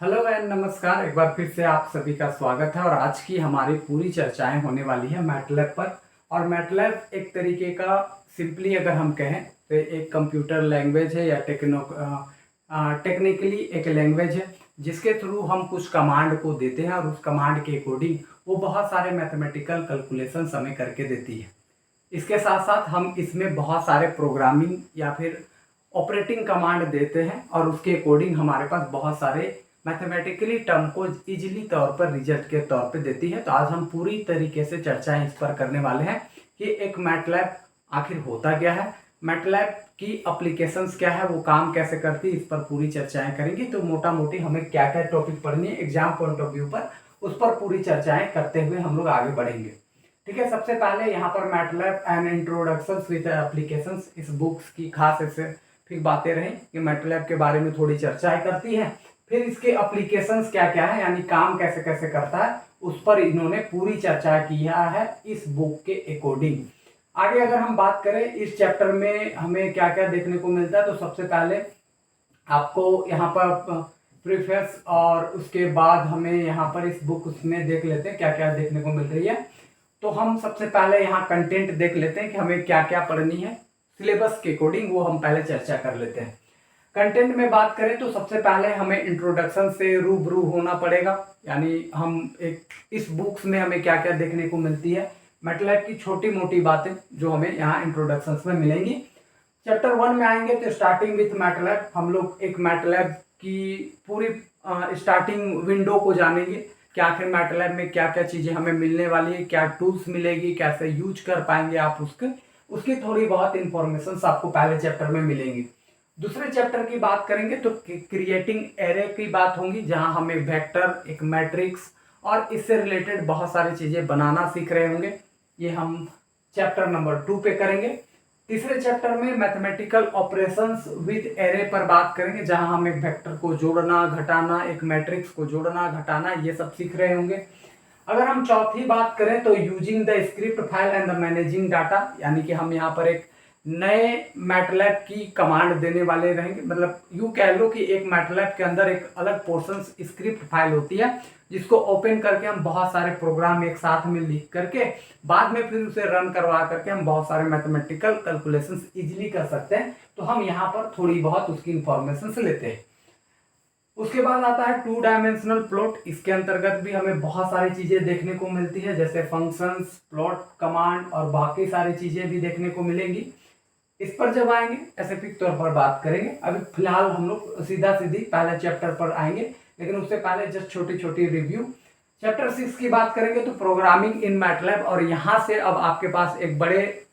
Hello and नमस्कार। एक बार फिर से आप सभी का स्वागत है और आज की हमारी पूरी चर्चाएं होने वाली है मैटलैब पर। और मैटलैब एक तरीके का सिंपली अगर हम कहें तो एक कंप्यूटर लैंग्वेज है या टेक्निकली एक लैंग्वेज है जिसके थ्रू हम कुछ कमांड को देते हैं और उस कमांड के अकॉर्डिंग वो बहुत सारे मैथमेटिकल कैलकुलेशंस हमें करके देती है। इसके साथ साथ हम इसमें बहुत सारे प्रोग्रामिंग या फिर ऑपरेटिंग कमांड देते हैं और उसके अकॉर्डिंग हमारे पास बहुत सारे मैथमेटिकली टर्म को इजीली तौर पर रिजल्ट के तौर पे देती है। तो आज हम पूरी तरीके से चर्चाएं इस पर करने वाले हैं कि एक मैटलैब आखिर होता क्या है, मैटलैब की एप्लीकेशंस क्या है, वो काम कैसे करती है, इस पर पूरी चर्चाएं करेंगे। तो मोटा मोटी हमें क्या क्या टॉपिक पढ़नी है एग्जाम पॉइंट ऑफ व्यू पर, उस पर पूरी चर्चाएं करते हुए हम लोग आगे बढ़ेंगे। ठीक है, सबसे पहले यहाँ पर MATLAB and introduction with applications, इस बुक्स की खास ऐसे फिर बातें रही कि मैटलैब के बारे में थोड़ी चर्चाएं करती है। फिर इसके एप्लीकेशंस क्या क्या है यानी काम कैसे कैसे करता है, उस पर इन्होंने पूरी चर्चा किया है इस बुक के अकॉर्डिंग। आगे अगर हम बात करें इस चैप्टर में हमें क्या क्या देखने को मिलता है, तो सबसे पहले आपको यहाँ पर प्रीफेस और उसके बाद हमें यहाँ पर इस बुक में देख लेते हैं क्या क्या देखने को मिल रही है। तो हम सबसे पहले यहाँ कंटेंट देख लेते हैं कि हमें क्या क्या पढ़नी है सिलेबस के अकॉर्डिंग, वो हम पहले चर्चा कर लेते हैं। कंटेंट में बात करें तो सबसे पहले हमें इंट्रोडक्शन से रूबरू होना पड़ेगा, यानी हम एक इस बुक्स में हमें क्या क्या देखने को मिलती है, मैटलैब की छोटी मोटी बातें जो हमें यहाँ इंट्रोडक्शन में मिलेंगी। चैप्टर 1 में आएंगे तो स्टार्टिंग विथ मैटलैब, हम लोग एक मैटलैब की पूरी स्टार्टिंग विंडो को जानेंगे कि आखिर मैटलैब में क्या क्या चीज़ें हमें मिलने वाली है, क्या टूल्स मिलेगी, कैसे यूज कर पाएंगे आप उसकी थोड़ी बहुत इंफॉर्मेशन आपको पहले चैप्टर में मिलेंगी। दूसरे चैप्टर की बात करेंगे तो क्रिएटिंग एरे की बात होगी, जहां हमें वेक्टर, एक मैट्रिक्स और इससे रिलेटेड बहुत सारी चीजें बनाना सीख रहे होंगे। ये हम चैप्टर नंबर 2 पे करेंगे। तीसरे चैप्टर में मैथमेटिकल ऑपरेशंस विद एरे पर बात करेंगे, जहां हमें वेक्टर को जोड़ना घटाना, एक मैट्रिक्स को जोड़ना घटाना, ये सब सीख रहे होंगे। अगर हम चौथी बात करें तो using the script file and the managing data, यानी कि हम यहाँ पर एक नए मैटलैब की कमांड देने वाले रहेंगे। मतलब यूं कह लो कि एक मैटलैब के अंदर एक अलग पोर्शन स्क्रिप्ट फाइल होती है जिसको ओपन करके हम बहुत सारे प्रोग्राम एक साथ में लिख करके बाद में फिर उसे रन करवा करके हम बहुत सारे मैथमेटिकल कैलकुलेशंस इजीली कर सकते हैं। तो हम यहाँ पर थोड़ी बहुत उसकी इंफॉर्मेशन लेते हैं। उसके बाद आता है 2 डायमेंशनल प्लॉट। इसके अंतर्गत भी हमें बहुत सारी चीजें देखने को मिलती है, जैसे फंक्शंस, प्लॉट कमांड और बाकी सारी चीजें भी देखने को मिलेंगी। इस पर जब आएंगे स्पेसिफिक तौर पर बात करेंगे। अभी फिलहाल हम लोग सीधा सीधी पहले चैप्टर पर आएंगे, लेकिन उससे पहले जस्ट छोटी छोटी रिव्यू। चैप्टर 6 की बात करेंगे तो प्रोग्रामिंग इन मैटलैब, और यहाँ से अब आपके पास एक बड़े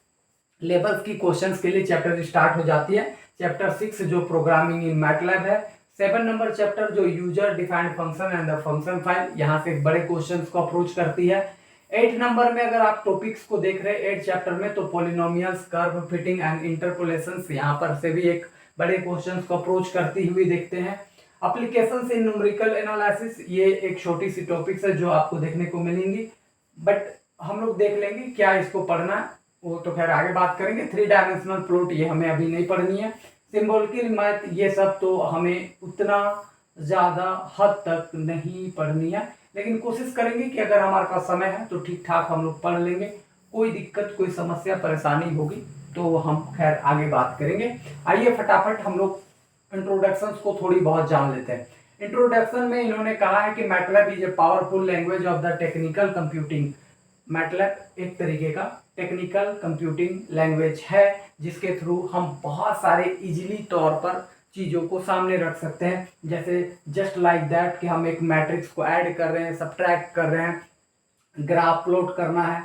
लेवल्स की क्वेश्चंस के लिए चैप्टर स्टार्ट हो जाती है। चैप्टर 6 जो प्रोग्रामिंग इन मैटलैब है। 7 नंबर चैप्टर जो user defined function and the function file, यहाँ से बड़े क्वेश्चंस को अप्रोच करती है। 8 नंबर में अगर आप टॉपिक्स को देख रहे हैं 8 चैप्टर में, तो पॉलिनोमियल्स, कर्व फिटिंग एंड इंटरपोलेशंस, यहाँ पर से भी एक बड़े क्वेश्चंस को अप्रोच करती हुई देखते हैं। एप्लीकेशंस इन न्यूमेरिकल एनालिसिस, ये एक छोटी सी टॉपिक्स है जो आपको देखने को मिलेंगी, बट हम लोग देख लेंगे क्या इसको पढ़ना है, वो तो खैर आगे बात करेंगे। 3 डायमेंशनल प्लॉट, ये हमें अभी नहीं पढ़नी है। सिंबॉलिकल मैथ, ये सब तो हमें उतना ज़्यादा हद तक नहीं पढ़नी है, लेकिन कोशिश करेंगे कि अगर हमारे पास समय है तो ठीक ठाक हम लोग पढ़ लेंगे। कोई दिक्कत, कोई समस्या, परेशानी होगी तो हम खैर आगे बात करेंगे। आइए फटाफट हम लोग इंट्रोडक्शंस को थोड़ी बहुत जान लेते हैं। इंट्रोडक्शन में इन्होंने कहा है कि MATLAB is a powerful language of the technical computing. MATLAB एक तरीके का टेक्निकल कंप्यूटिंग लैंग्वेज है जिसके थ्रू हम बहुत सारे इजीली तौर पर चीज़ों को सामने रख सकते हैं, जैसे जस्ट लाइक दैट कि हम एक मैट्रिक्स को ऐड कर रहे हैं, सब्ट्रैक्ट कर रहे हैं, ग्राफ प्लॉट करना है,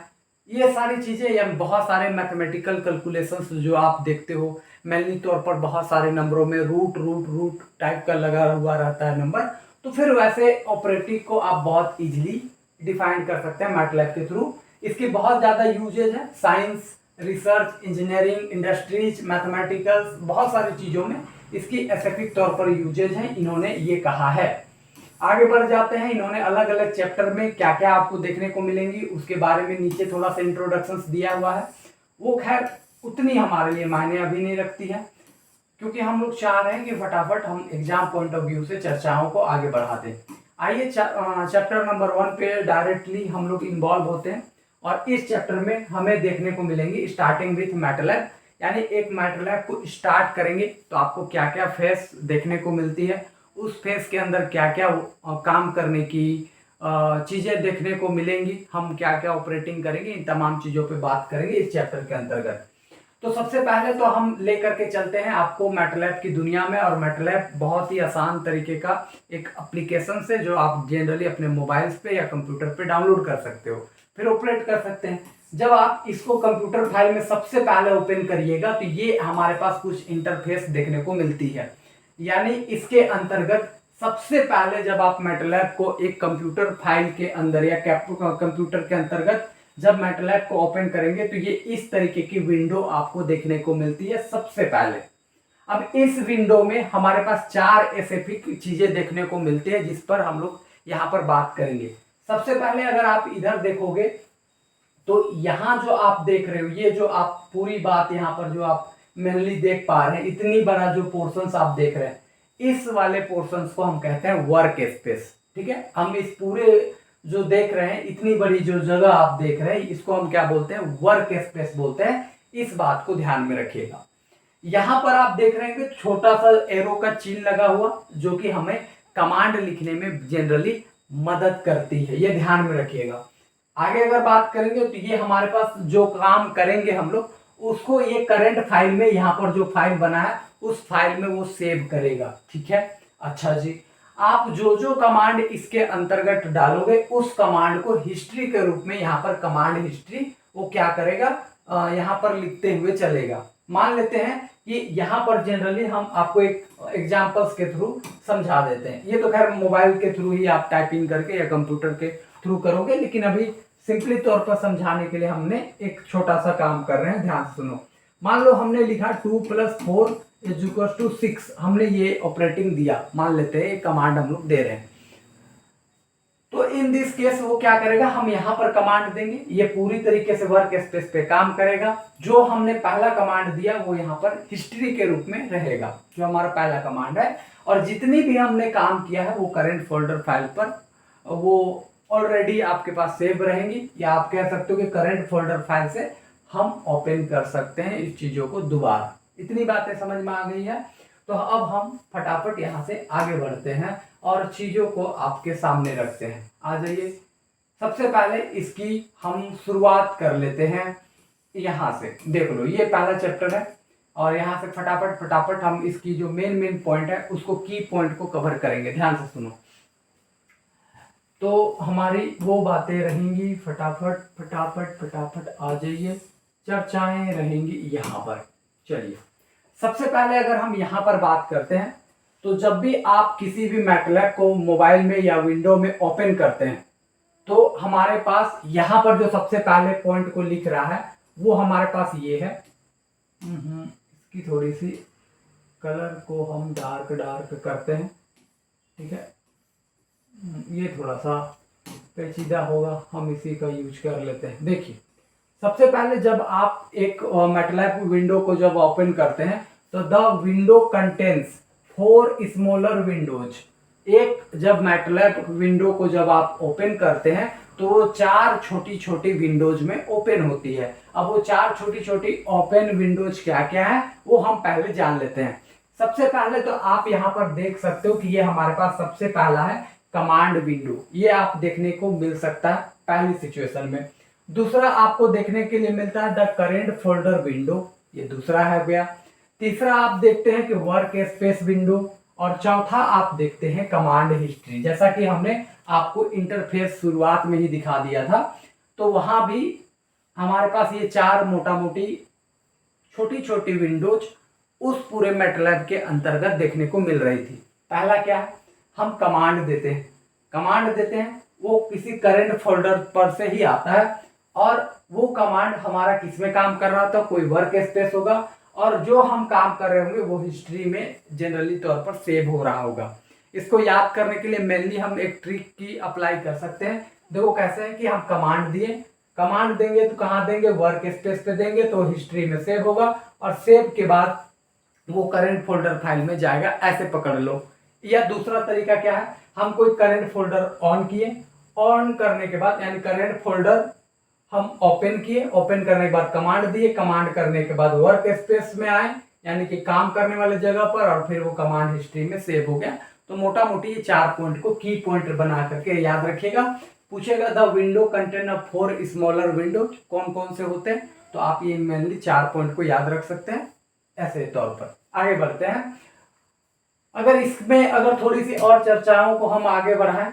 ये सारी चीज़ें या बहुत सारे मैथमेटिकल कैलकुलेशंस जो आप देखते हो मेनली तौर पर बहुत सारे नंबरों में रूट रूट रूट टाइप का लगा हुआ रहता है नंबर, तो फिर वैसे ऑपरेटिव को आप बहुत इजीली डिफाइन कर सकते हैं मैटलैब के थ्रू। इसकी बहुत ज़्यादा यूजेज है science, research, engineering, industries, mathematicals, बहुत सारी चीज़ों में इसकी स्पेसिफिक तौर पर यूजेज हैं, इन्होंने ये कहा है। आगे बढ़ जाते हैं। इन्होंने अलग अलग चैप्टर में क्या क्या आपको देखने को मिलेंगी उसके बारे में नीचे थोड़ा सा इंट्रोडक्शन दिया हुआ है, वो खैर उतनी हमारे लिए मायने अभी नहीं रखती है। क्योंकि हम लोग चाह रहे हैं कि फटाफट हम एग्जाम पॉइंट ऑफ व्यू से चर्चाओं को आगे बढ़ा दें। आइए चैप्टर नंबर 1 पे डायरेक्टली हम लोग इन्वॉल्व होते हैं। और इस चैप्टर में हमें देखने को मिलेंगी स्टार्टिंग विथ मैटलैब, यानी एक मैटलैब को स्टार्ट करेंगे तो आपको क्या क्या फेस देखने को मिलती है, उस फेस के अंदर क्या क्या काम करने की चीज़ें देखने को मिलेंगी, हम क्या क्या ऑपरेटिंग करेंगे, इन तमाम चीज़ों पे बात करेंगे इस चैप्टर के अंतर्गत। तो सबसे पहले तो हम लेकर के चलते हैं आपको मैटलैब की दुनिया में। और मैटलैब बहुत ही आसान तरीके का एक एप्लीकेशन है जो आप जनरली अपने मोबाइल्स पे या कंप्यूटर पे डाउनलोड कर सकते हो, फिर ऑपरेट कर सकते हैं। जब आप इसको कंप्यूटर फाइल में सबसे पहले ओपन करिएगा तो ये हमारे पास कुछ इंटरफेस देखने को मिलती है। यानी इसके अंतर्गत सबसे पहले जब आप मैटलैब को एक कंप्यूटर फाइल के अंदर या कंप्यूटर के अंतर्गत जब मैटलैब को ओपन करेंगे तो ये इस तरीके की विंडो आपको देखने को मिलती है सबसे पहले। अब इस विंडो में हमारे पास 4 स्पेसिफिक चीजें देखने को मिलती है जिस पर हम लोग यहाँ पर बात करेंगे। सबसे पहले अगर आप इधर देखोगे तो यहाँ जो आप देख रहे हो, ये जो आप पूरी बात यहाँ पर जो आप मेनली देख पा रहे हैं, इतनी बड़ा जो पोर्शंस आप देख रहे हैं, इस वाले पोर्शंस को हम कहते हैं वर्क स्पेस। ठीक है, हम इस पूरे जो देख रहे हैं, इतनी बड़ी जो जगह आप देख रहे हैं, इसको हम क्या बोलते हैं, वर्क स्पेस बोलते हैं। इस बात को ध्यान में रखिएगा। यहां पर आप देख रहे हैं कि छोटा सा एरो का चिन्ह लगा हुआ जो कि हमें कमांड लिखने में जनरली मदद करती है, ये ध्यान में रखिएगा। आगे अगर बात करेंगे तो ये हमारे पास जो काम करेंगे हम लोग उसको ये करंट फाइल में, यहाँ पर जो फाइल बना है उस फाइल में वो सेव करेगा। ठीक है, अच्छा जी, आप जो जो कमांड इसके अंतर्गत डालोगे उस कमांड को हिस्ट्री के रूप में यहाँ पर कमांड हिस्ट्री वो क्या करेगा, यहाँ पर लिखते हुए चलेगा। मान लेते हैं कि यहाँ पर जनरली हम आपको एक एग्जांपल्स के थ्रू समझा देते हैं। ये तो खैर मोबाइल के थ्रू ही आप टाइपिंग करके या कंप्यूटर के थ्रू करोगे, लेकिन अभी सिंपली तौर पर समझाने के लिए हमने एक छोटा सा काम कर रहे हैं, ध्यान से सुनो। मान लो हमने लिखा 2 + 4 = 6, हमने ये ऑपरेटिंग दिया, मान लेते हैं कमांड हम लोग दे रहे हैं। तो इन दिस केस वो क्या करेगा, हम यहाँ पर कमांड देंगे, ये पूरी तरीके से वर्क स्पेस पे काम करेगा। जो हमने पहला कमांड दिया वो यहाँ पर हिस्ट्री के रूप में रहेगा, जो हमारा पहला कमांड है। और जितनी भी हमने काम किया है वो करंट फोल्डर फाइल पर वो ऑलरेडी आपके पास सेव रहेंगी, या आप कह सकते हो कि करंट फोल्डर फाइल से हम ओपन कर सकते हैं इस चीजों को दोबारा। इतनी बातें समझ में आ गई है। तो अब हम फटाफट यहाँ से आगे बढ़ते हैं और चीजों को आपके सामने रखते हैं। आ जाइए, सबसे पहले इसकी हम शुरुआत कर लेते हैं। यहाँ से देख लो, ये पहला चैप्टर है और यहाँ से फटाफट फटाफट हम इसकी जो मेन पॉइंट है उसको की पॉइंट को कवर करेंगे। ध्यान से सुनो, तो हमारी वो बातें रहेंगी, फटाफट फटाफट फटाफट आ जाइए, चर्चाएं रहेंगी यहाँ पर। चलिए, सबसे पहले अगर हम यहाँ पर बात करते हैं तो जब भी आप किसी भी मैटलैब को मोबाइल में या विंडो में ओपन करते हैं तो हमारे पास यहाँ पर जो सबसे पहले पॉइंट को लिख रहा है वो हमारे पास ये है। इसकी थोड़ी सी कलर को हम डार्क करते हैं। ठीक है, ये थोड़ा सा पेचीदा होगा, हम इसी का यूज कर लेते हैं। देखिए, सबसे पहले जब आप एक मैटलैब विंडो को जब ओपन करते हैं तो the window contains 4 smaller Windows. एक जब मैटलैब विंडो को जब आप ओपन करते हैं तो वो 4 छोटी छोटी विंडोज में ओपन होती है। अब वो 4 छोटी छोटी ओपन विंडोज क्या क्या है वो हम पहले जान लेते हैं। सबसे पहले तो आप यहाँ पर देख सकते हो कि ये हमारे पास सबसे पहला है कमांड विंडो, ये आप देखने को मिल सकता है पहली सिचुएशन में। दूसरा आपको देखने के लिए मिलता है द करेंट फोल्डर विंडो, ये दूसरा है गया। तीसरा आप देखते हैं कि वर्क स्पेस विंडो, और चौथा आप देखते हैं कमांड हिस्ट्री। जैसा कि हमने आपको इंटरफेस शुरुआत में ही दिखा दिया था, तो वहां भी हमारे पास ये 4 मोटा मोटी छोटी छोटी विंडोज उस पूरे मैटलैब के अंतर्गत देखने को मिल रही थी। पहला क्या है, हम कमांड देते हैं, वो किसी करंट फोल्डर पर से ही आता है और वो कमांड हमारा किसमें काम कर रहा था, कोई वर्क स्पेस होगा, और जो हम काम कर रहे होंगे वो हिस्ट्री में जनरली तौर पर सेव हो रहा होगा। इसको याद करने के लिए मेनली हम एक ट्रिक की अप्लाई कर सकते हैं। देखो कैसे है कि हम कमांड देंगे तो कहाँ देंगे, वर्क स्पेस पे देंगे तो हिस्ट्री में सेव होगा, और सेव के बाद वो करंट फोल्डर फाइल में जाएगा, ऐसे पकड़ लो। या दूसरा तरीका क्या है, हम कोई करंट फोल्डर ऑन किए, ऑन करने के बाद यानी करंट फोल्डर हम ओपन किए, ओपन करने के बाद कमांड दिए, कमांड करने के बाद वर्क स्पेस में आए यानी कि काम करने वाले जगह पर, और फिर वो कमांड हिस्ट्री में सेव हो गया। तो मोटा मोटी ये 4 पॉइंट को की पॉइंट बना करके याद रखिएगा। पूछेगा the window contain 4 smaller window, कौन कौन से होते हैं, तो आप ये मेनली 4 पॉइंट को याद रख सकते हैं ऐसे तौर पर। आगे बढ़ते हैं। अगर इसमें अगर थोड़ी सी और चर्चाओं को हम आगे बढ़ाएं,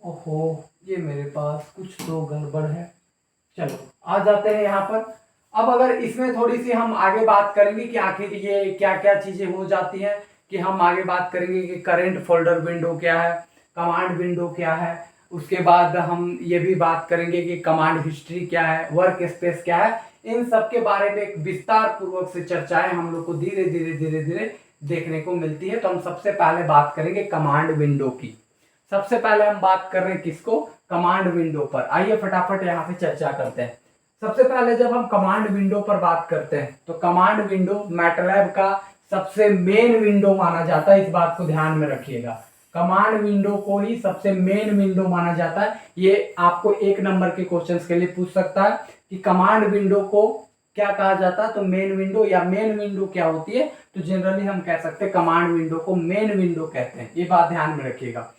ओहो ये मेरे पास कुछ तो गड़बड़ है, चलो आ जाते हैं यहाँ पर। अब अगर इसमें थोड़ी सी हम आगे बात करेंगे कि आखिर ये क्या क्या चीजें हो जाती हैं, कि हम आगे बात करेंगे कि करंट फोल्डर विंडो क्या है, कमांड विंडो क्या है, उसके बाद हम ये भी बात करेंगे कि कमांड हिस्ट्री क्या है, वर्क स्पेस क्या है। इन सब के बारे में एक विस्तार पूर्वक से चर्चाएं हम लोग को धीरे धीरे धीरे धीरे देखने को मिलती है। तो हम सबसे पहले बात करेंगे कमांड विंडो की। सबसे पहले हम बात कर रहे हैं किसको, कमांड विंडो पर। आइए फटाफट यहाँ पे चर्चा करते हैं। सबसे पहले जब हम कमांड विंडो पर बात करते हैं तो कमांड विंडो मैटलैब का सबसे मेन विंडो माना जाता है, इस बात को ध्यान में रखिएगा। कमांड विंडो को ही सबसे मेन विंडो माना जाता है। ये आपको 1 नंबर के क्वेश्चंस के लिए पूछ सकता है कि कमांड विंडो को क्या कहा जाता है, तो मेन विंडो, या मेन विंडो क्या होती है, तो जनरली हम कह सकते हैं कमांड विंडो को मेन विंडो कहते हैं। ये बात ध्यान में रखिएगा।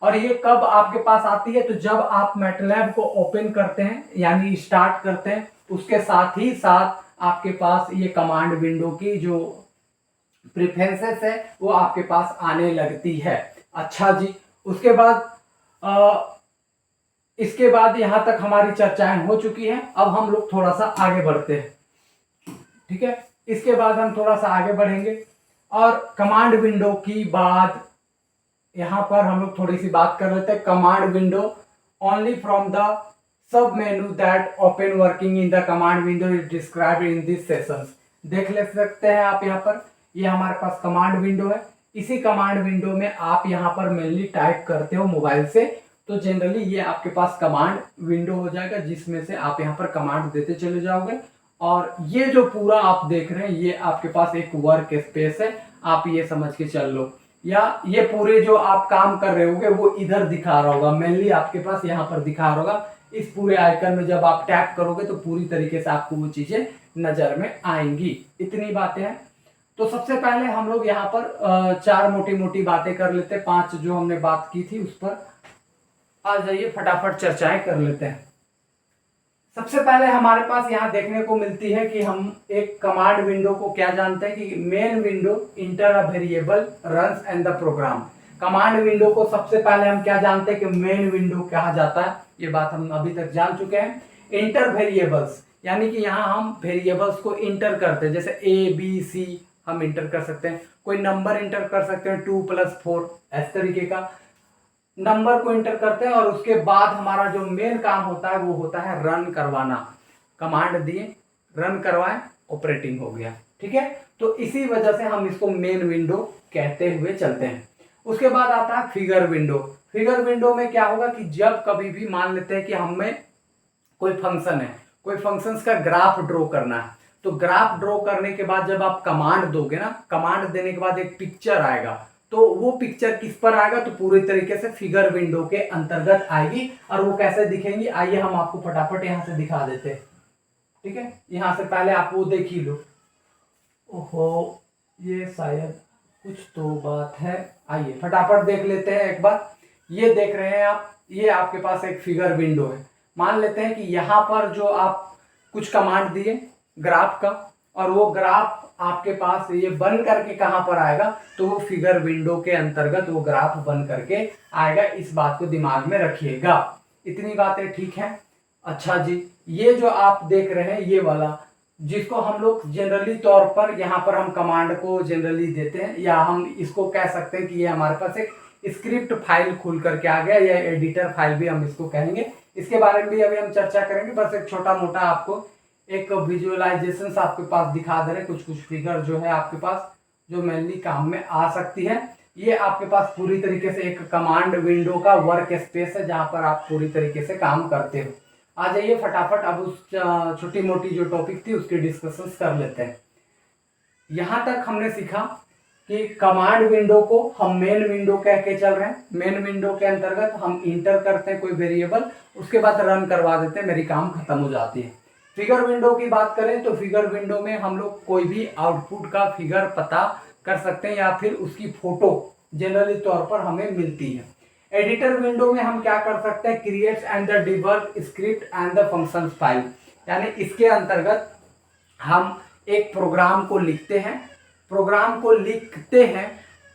और ये कब आपके पास आती है, तो जब आप मैटलैब को ओपन करते हैं यानी स्टार्ट करते हैं, उसके साथ ही साथ आपके पास ये कमांड विंडो की जो प्रेफरेंसेस है वो आपके पास आने लगती है। अच्छा जी, उसके बाद इसके बाद यहां तक हमारी चर्चाएं हो चुकी हैं। अब हम लोग थोड़ा सा आगे बढ़ते हैं, ठीक है। इसके बाद हम थोड़ा सा आगे बढ़ेंगे और कमांड विंडो की बाद यहां पर हम लोग थोड़ी सी बात कर लेते हैं। Command window only from the sub menu that open working in the command window is described in this sessions. देख ले सकते हैं आप यहाँ पर, ये हमारे पास कमांड विंडो है। इसी कमांड विंडो में आप यहाँ पर मेनली टाइप करते हो मोबाइल से, तो जनरली ये आपके पास कमांड विंडो हो जाएगा जिसमें से आप यहाँ पर कमांड देते चले जाओगे। और ये जो पूरा आप देख रहे हैं ये आपके पास एक वर्क स्पेस है, आप ये समझ के चल लो, या ये पूरे जो आप काम कर रहे होगे वो इधर दिखा रहा होगा, मेनली आपके पास यहाँ पर दिखा रहा होगा। इस पूरे आइकन में जब आप टैप करोगे तो पूरी तरीके से आपको वो चीजें नजर में आएंगी। इतनी बातें हैं। तो सबसे पहले हम लोग यहाँ पर 4 मोटी मोटी बातें कर लेते हैं। 5 जो हमने बात की थी उस पर आ जाइए, फटाफट चर्चाएं कर लेते हैं। सबसे पहले हमारे पास यहाँ देखने को मिलती है कि हम एक कमांड विंडो को क्या जानते हैं कि main window enter a variable runs and the program. Command window को सबसे पहले हम क्या जानते हैं कि मेन विंडो कहा जाता है, ये बात हम अभी तक जान चुके हैं। इंटर वेरिएबल्स यानी कि यहाँ हम वेरिएबल्स को इंटर करते हैं, जैसे A B C हम इंटर कर सकते हैं, कोई नंबर इंटर कर सकते हैं 2 + 4 इस तरीके का नंबर को इंटर करते हैं। और उसके बाद हमारा जो मेन काम होता है वो होता है रन करवाना। कमांड दिए, रन करवाएं, ऑपरेटिंग हो गया, ठीक है। तो इसी वजह से हम इसको मेन विंडो कहते हुए चलते हैं। उसके बाद आता है फिगर विंडो। फिगर विंडो में क्या होगा कि जब कभी भी मान लेते हैं कि हमें कोई फंक्शन है, कोई फंक्शंस का ग्राफ ड्रॉ करना है, तो ग्राफ ड्रॉ करने के बाद जब आप कमांड दोगे ना, कमांड देने के बाद एक पिक्चर आएगा, तो वो पिक्चर किस पर आएगा, तो पूरी तरीके से फिगर विंडो के अंतर्गत आएगी। और वो कैसे दिखेंगी, आइए हम आपको फटाफट यहाँ से दिखा देते हैं, ठीक है। यहाँ से पहले आप वो देख ही लो। ओहो ये शायद कुछ तो बात है, आइए फटाफट देख लेते हैं एक बार। ये देख रहे हैं आप, ये आपके पास एक फिगर विंडो है। मान लेते हैं कि यहाँ पर जो आप कुछ कमांड दिए ग्राफ का, और वो ग्राफ आपके पास ये बन करके कहाँ पर आएगा, तो वो फिगर विंडो के अंतर्गत वो ग्राफ बन करके आएगा। इस बात को दिमाग में रखिएगा। इतनी बातें ठीक है। अच्छा जी, ये जो आप देख रहे हैं ये वाला, जिसको हम लोग जनरली तौर पर यहाँ पर हम कमांड को जनरली देते हैं, या हम इसको कह सकते हैं कि ये हमारे पास एक स्क्रिप्ट फाइल खुल करके आ गया, या एडिटर फाइल भी हम इसको कहेंगे। इसके बारे में भी अभी हम चर्चा करेंगे। बस एक छोटा मोटा आपको एक विजुअलाइजेशन आपके पास दिखा दे रहे, कुछ फिगर जो है आपके पास जो मेनली काम में आ सकती है। ये आपके पास पूरी तरीके से एक कमांड विंडो का वर्क स्पेस है जहां पर आप पूरी तरीके से काम करते हो। आ जाइए फटाफट अब उस छोटी मोटी जो टॉपिक थी उसकी डिस्कशंस कर लेते हैं। यहाँ तक हमने सीखा कि कमांड विंडो को हम मेन विंडो कह के चल रहे हैं। मेन विंडो के अंतर्गत हम इंटर करते हैं कोई वेरिएबल, उसके बाद रन करवा देते हैं, मेरी काम खत्म हो जाती है। फिगर विंडो की बात करें तो फिगर विंडो में हम लोग कोई भी आउटपुट का फिगर पता कर सकते हैं या फिर उसकी फोटो जनरली तौर पर हमें मिलती है। एडिटर विंडो में हम क्या कर सकते हैं, creates and the debug script and the functions file, यानी इसके अंतर्गत हम एक प्रोग्राम को लिखते हैं,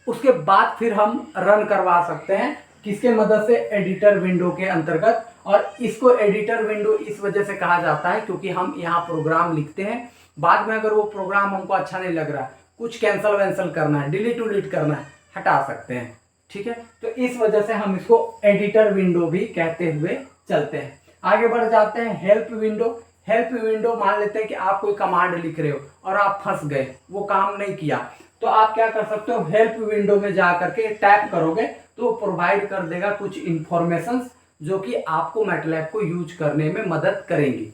उसके बाद फिर हम रन करवा सकते हैं किसके मदद से, एडिटर विंडो के अंतर्गत। और इसको एडिटर विंडो इस वजह से कहा जाता है क्योंकि हम यहाँ प्रोग्राम लिखते हैं, बाद में अगर वो प्रोग्राम हमको अच्छा नहीं लग रहा, कुछ कैंसल वैंसल करना है, डिलीट करना है, हटा सकते हैं, ठीक है। तो इस वजह से हम इसको एडिटर विंडो भी कहते हुए चलते हैं। आगे बढ़ जाते हैं हेल्प विंडो। हेल्प विंडो मान लेते हैं कि आप कोई कमांड लिख रहे हो और आप फंस गए, वो काम नहीं किया, तो आप क्या कर सकते हो, हेल्प विंडो में जा करके टैप करोगे तो प्रोवाइड कर देगा कुछ इंफॉर्मेशन जो कि आपको मैटलैब को यूज करने में मदद करेंगी।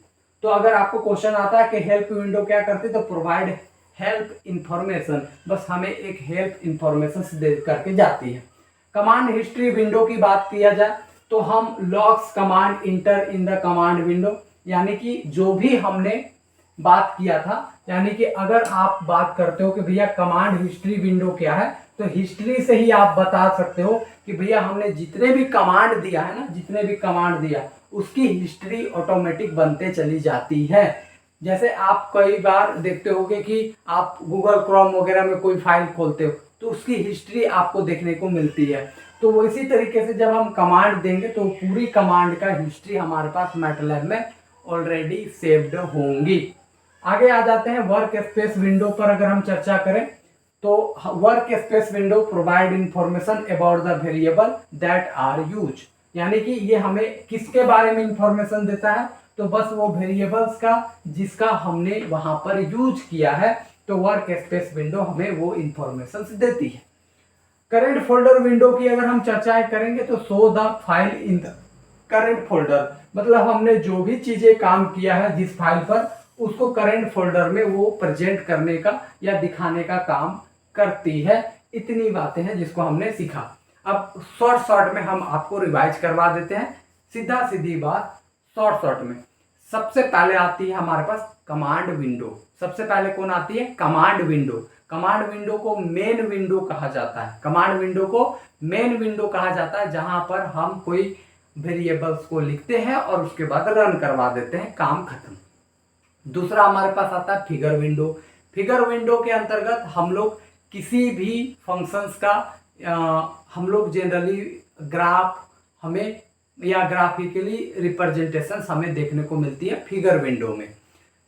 तो अगर आपको क्वेश्चन आता है कि हेल्प विंडो क्या करती है, तो प्रोवाइड हेल्प इंफॉर्मेशन, बस हमें एक हेल्प इंफॉर्मेशन दे करके जाती है। कमांड हिस्ट्री विंडो की बात किया जाए तो हम logs command inter in the command window, यानी कि जो भी हमने बात किया था, यानी कि अगर आप बात करते हो कि भैया कमांड हिस्ट्री विंडो क्या है, तो हिस्ट्री से ही आप बता सकते हो कि भैया हमने जितने भी कमांड दिया है ना, जितने भी कमांड दिया उसकी हिस्ट्री ऑटोमेटिक बनते चली जाती है। जैसे आप कई बार देखते होगे कि आप गूगल क्रोम वगैरह में कोई फाइल खोलते हो तो उसकी हिस्ट्री आपको देखने को मिलती है। तो वो इसी तरीके से जब हम कमांड देंगे तो पूरी कमांड का हिस्ट्री हमारे पास मैटलैब में ऑलरेडी सेव्ड होंगी। आगे आ जाते हैं वर्क स्पेस विंडो पर। अगर हम चर्चा करें तो work space window provide information about the variable that are use, यानी कि ये हमें किसके बारे में इंफॉर्मेशन देता है, तो बस वो वेरिएबल्स का जिसका हमने वहां पर यूज किया है, तो वर्क स्पेस विंडो हमें वो इंफॉर्मेशन देती है। करंट फोल्डर विंडो की अगर हम चर्चाएं करेंगे तो show the file in the current folder, मतलब हमने जो भी चीजें काम किया है जिस फाइल पर, उसको करंट फोल्डर में वो प्रेजेंट करने का या दिखाने का काम करती है। इतनी बातें हैं जिसको हमने सीखा। अब शॉर्ट में हम आपको रिवाइज करवा देते हैं, सीधा सीधी बात। शॉर्ट में सबसे पहले आती है हमारे पास कमांड विंडो। सबसे पहले कौन आती है, कमांड विंडो। कमांड विंडो को मेन विंडो कहा जाता है। कमांड विंडो को मेन विंडो कहा जाता है जहां पर हम कोई वेरिएबल्स को लिखते हैं और उसके बाद रन करवा देते हैं, काम खत्म। दूसरा हमारे पास आता है फिगर विंडो। फिगर विंडो के अंतर्गत हम लोग किसी भी फंक्शंस का हम लोग जनरली ग्राफ हमें या ग्राफिकली रिप्रेजेंटेशन हमें देखने को मिलती है फिगर विंडो में।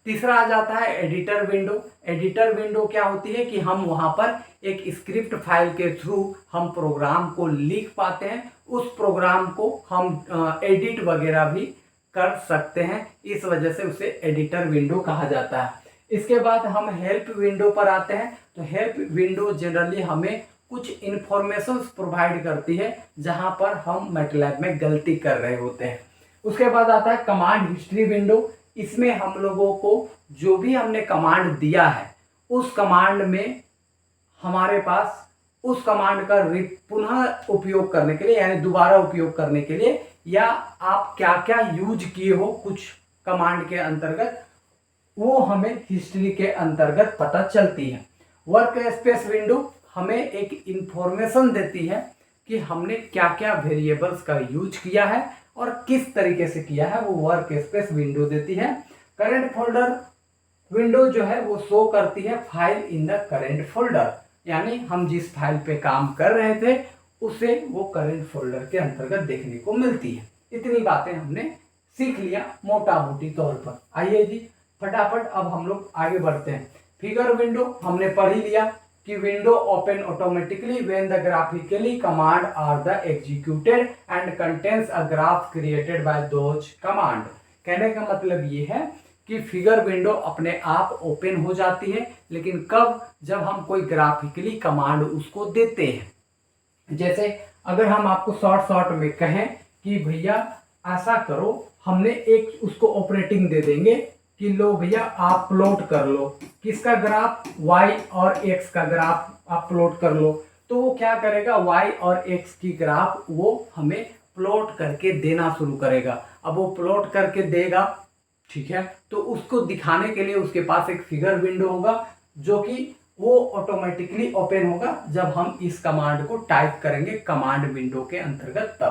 तीसरा आ जाता है एडिटर विंडो। एडिटर विंडो क्या होती है कि हम वहां पर एक स्क्रिप्ट फाइल के थ्रू हम प्रोग्राम को लिख पाते हैं, उस प्रोग्राम को हम एडिट वगैरह भी कर सकते हैं, इस वजह से उसे एडिटर विंडो कहा जाता है। इसके बाद हम हेल्प विंडो पर आते हैं। तो हेल्प विंडो जनरली हमें कुछ इंफॉर्मेशंस प्रोवाइड करती है जहां पर हम मैटलैब में गलती कर रहे होते हैं। उसके बाद आता है कमांड हिस्ट्री विंडो। इसमें हम लोगों को जो भी हमने कमांड दिया है उस कमांड में हमारे पास उस कमांड का पुनः उपयोग करने के लिए, यानी दोबारा उपयोग करने के लिए, या आप क्या क्या यूज किए हो कुछ कमांड के अंतर्गत, वो हमें हिस्ट्री के अंतर्गत पता चलती है। वर्क स्पेस विंडो हमें एक इंफॉर्मेशन देती है कि हमने क्या क्या वेरिएबल्स का यूज किया है और किस तरीके से किया है, वो वर्क स्पेस विंडो देती है। करंट फोल्डर विंडो जो है वो शो करती है file in the current folder, यानी हम जिस फाइल पे काम कर रहे थे उसे वो करंट फोल्डर के अंतर्गत देखने को मिलती है। इतनी बातें हमने सीख लिया मोटा मोटी तौर पर। आइए जी फटाफट अब हम लोग आगे बढ़ते हैं। फिगर विंडो हमने पढ़ ही लिया कि window open automatically when the graphically command are the executed and contains a graph created by those command. कहने का मतलब ये है कि फिगर विंडो अपने आप ओपन हो जाती है, लेकिन कब, जब हम कोई ग्राफिकली कमांड उसको देते हैं। जैसे अगर हम आपको शॉर्ट में कहें कि भैया ऐसा करो, हमने एक उसको ऑपरेटिंग दे देंगे कि लो भैया आप प्लॉट कर लो, किसका ग्राफ, y और x का ग्राफ आप प्लॉट कर लो। तो वो क्या करेगा, y और x की ग्राफ वो हमें प्लॉट करके देना शुरू करेगा। अब वो प्लॉट करके देगा, ठीक है, तो उसको दिखाने के लिए उसके पास एक फिगर विंडो होगा जो कि वो ऑटोमेटिकली ओपन होगा जब हम इस कमांड को टाइप करेंगे कमांड विंडो के अंतर्गत तब।